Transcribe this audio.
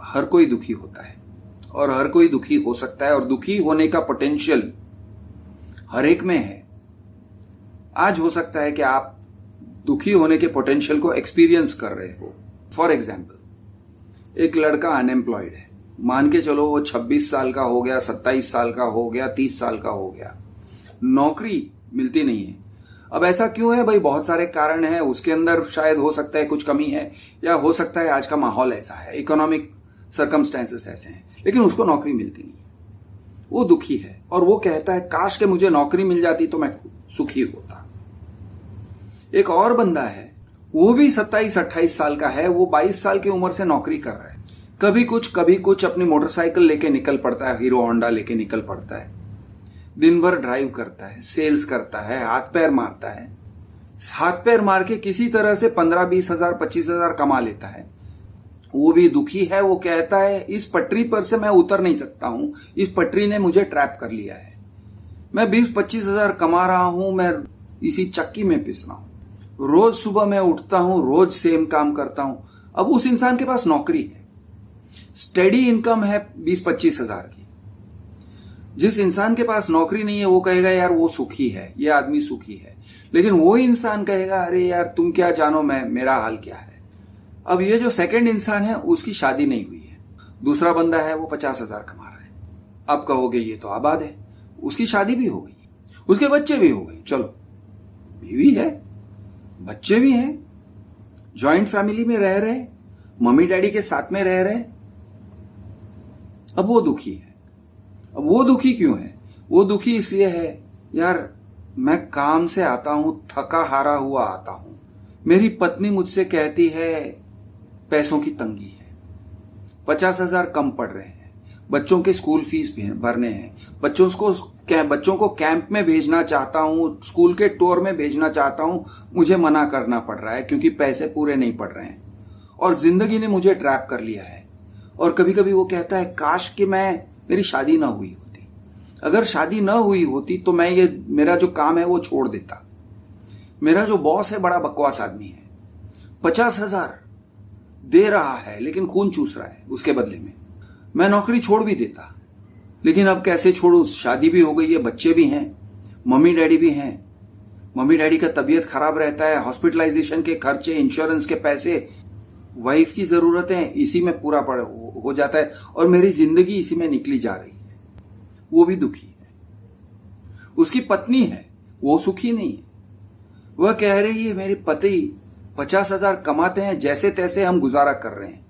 हर कोई दुखी होता है और हर कोई दुखी हो सकता है और दुखी होने का पोटेंशियल हर एक में है। आज हो सकता है कि आप दुखी होने के पोटेंशियल को एक्सपीरियंस कर रहे हो। फॉर एग्जाम्पल, एक लड़का अनएम्प्लॉयड है, मान के चलो वो 26 साल का हो गया, 27 साल का हो गया, 30 साल का हो गया, नौकरी मिलती नहीं है। अब ऐसा क्यों है भाई? बहुत सारे कारण हैं। उसके अंदर शायद हो सकता है कुछ कमी है, या हो सकता है आज का माहौल ऐसा है, इकोनॉमिक सर्कमस्टेंसेस ऐसे हैं, लेकिन उसको नौकरी मिलती नहीं है। वो दुखी है और वो कहता है काश के मुझे नौकरी मिल जाती तो मैं सुखी होता। एक और बंदा है, वो भी 27-28 साल का है, वो 22 साल की उम्र से नौकरी कर रहा है। कभी कुछ अपनी मोटरसाइकिल लेके निकल पड़ता है, हीरो होंडा लेके निकल पड़ता है, दिन भर ड्राइव करता है, सेल्स करता है, हाथ पैर मारता है, हाथ पैर मार के किसी तरह से 15-20 हजार 25 हजार कमा लेता है। वो भी दुखी है। वो कहता है इस पटरी पर से मैं उतर नहीं सकता हूं, इस पटरी ने मुझे ट्रैप कर लिया है, मैं 20-25 हजार कमा रहा हूं, मैं इसी चक्की में पिस रहा हूं, रोज सुबह मैं उठता हूं, रोज सेम काम करता हूं। अब उस इंसान के पास नौकरी है, स्टेडी इनकम है 20-25 हजार की। जिस इंसान के पास नौकरी नहीं है वो कहेगा यार वो सुखी है, ये आदमी सुखी है। लेकिन वो इंसान कहेगा अरे यार तुम क्या जानो मेरा हाल क्या है। अब ये जो सेकंड इंसान है उसकी शादी नहीं हुई है, दूसरा बंदा है वो 50 हजार कमा रहा है। अब कहोगे ये तो आबाद है, उसकी शादी भी हो गई, उसके बच्चे भी हो गए, चलो बीवी है, बच्चे भी हैं, जॉइंट फैमिली में रह रहे, मम्मी डैडी के साथ में रह रहे। अब वो दुखी है। अब वो दुखी क्यों है? वो दुखी इसलिए है यार मैं काम से आता हूं, थका हारा हुआ आता हूं, मेरी पत्नी मुझसे कहती है पैसों की तंगी है, 50 हजार कम पड़ रहे हैं, बच्चों के स्कूल फीस भरने हैं, बच्चों को कैंप में भेजना चाहता हूं, स्कूल के टूर में भेजना चाहता हूं, मुझे मना करना पड़ रहा है क्योंकि पैसे पूरे नहीं पड़ रहे हैं और जिंदगी ने मुझे ट्रैप कर लिया है। और कभी कभी वो कहता है काश कि मेरी शादी ना हुई होती, अगर शादी ना हुई होती तो मैं मेरा जो काम है वो छोड़ देता, मेरा जो बॉस है बड़ा बकवास आदमी है, 50 हजार दे रहा है लेकिन खून चूस रहा है उसके बदले में, मैं नौकरी छोड़ भी देता। लेकिन अब कैसे छोड़ू? शादी भी हो गई है, बच्चे भी हैं, मम्मी डैडी भी हैं, मम्मी डैडी का तबीयत खराब रहता है, हॉस्पिटलाइजेशन के खर्चे, इंश्योरेंस के पैसे, वाइफ की जरूरतें इसी में पूरा हो जाता है और मेरी जिंदगी इसी में निकली जा रही है। वो भी दुखी है। उसकी पत्नी है, वो सुखी नहीं है। वह कह रही है मेरे पति 50 हजार कमाते हैं, जैसे तैसे हम गुजारा कर रहे हैं,